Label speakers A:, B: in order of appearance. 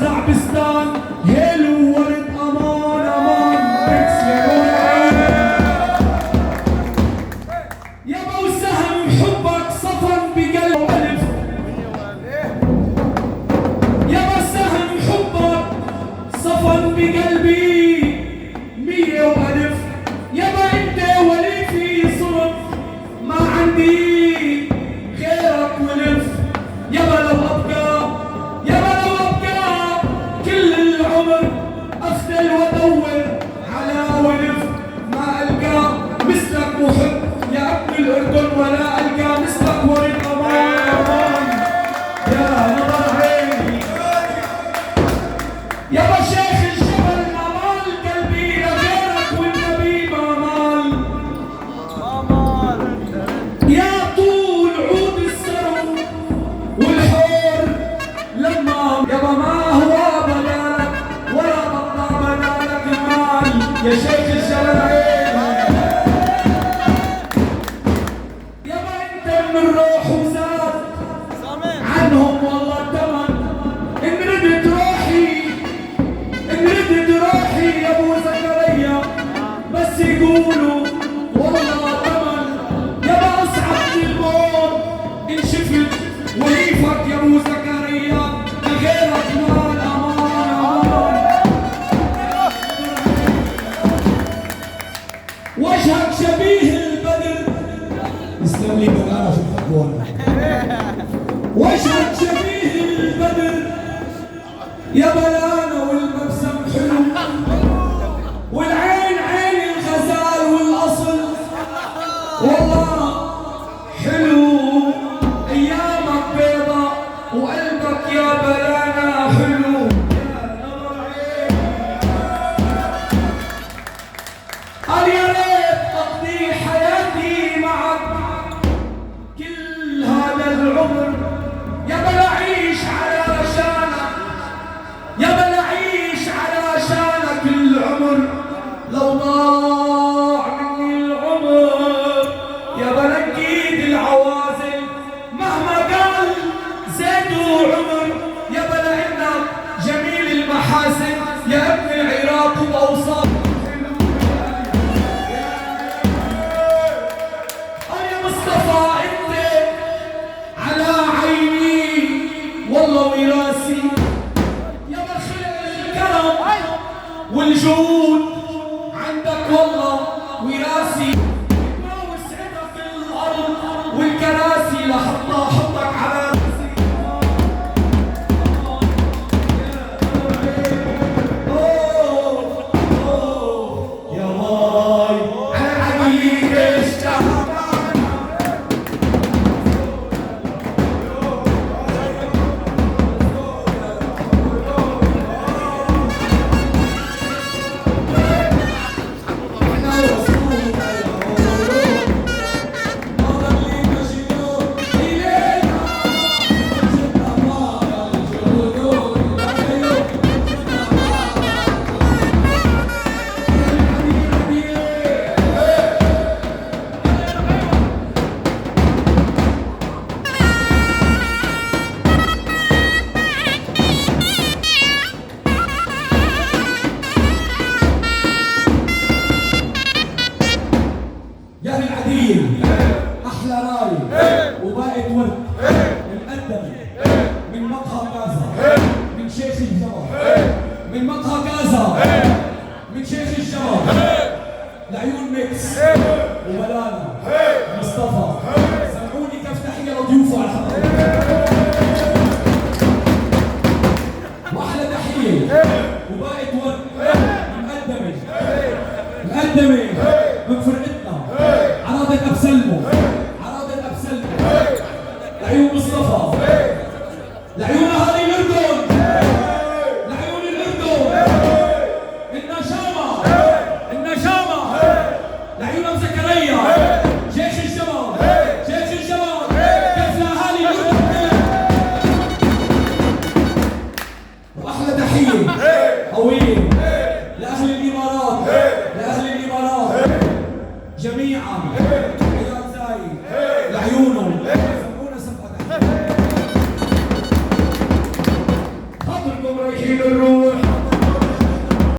A: زعبستان هيلو ورد امان امان ميكس يا ابو سهم حبك صفن بقلب الف يا ابو سهم حبك صفن بقلبي مية والف يابا انت ولي في صرف ما عندي غيرك ولف يابا لو ابقى كل العمر افتل وادور على ولف ما القى مثلك محب يا ابن الاردن ولا القى مثلك ورد امان امان يا نظر عيني يابا شيخ الجبل امال قلبي لغيرك والنبي ما مال يا طول عود السرو والحور لما يابا ما هو بلالك ولا بطلع بلالك المال يا شيخ الجبل عين يابا انت من روح وزاد عنهم والله الثمن ان ردت روحي يا ابو زكريا بس يقولوا والله ثمن يابا اصعب الموت ان شفت وليفك يا ابو زكريا لغيرك مال امان وجهك شبيه البدر
B: اسلم لي بلانا في الحقوان
A: وجهك شبيه البدر يا بلانا والمبسم حلو والعين عين الغزال والاصل والله حلو ايامك بيضة وقلبك يا بلانا حلو قال يا ريت اقضي حياتي معك كل هذا العمر يا بلا عيش علشانك يا بلا عيش علشانك العمر لو ضاع مني العمر يا بلا نقيد العوازل مهما قال زيدوا عمر يا بلا انك جميل المحاسن يا ابن العراق واوصاف يا مصطفى انت على عيني والله وراسي يا بخلق الكرم والجود عندك والله وراسي ما وسعتك الارض والكراسي لحطها حطك على راسي يا باي على عقيق اشتهى يا أهل العديل أحلى راي وباقة ورد مقدم من مقهى غازا من شيخ الجبل من مقهى غازا من شيخ الجبل لعيون ميكس وبلانا مصطفى سمعوني كيف تحية لضيوفه على الحلقة وأحلى تحية وباقة ورد مقدمة من فرقتنا عراضة أبسلمو لعيون مصطفى لعيون أهالي الأردن النشامة لعيون أبو زكريا جيش الجبل سكين الروح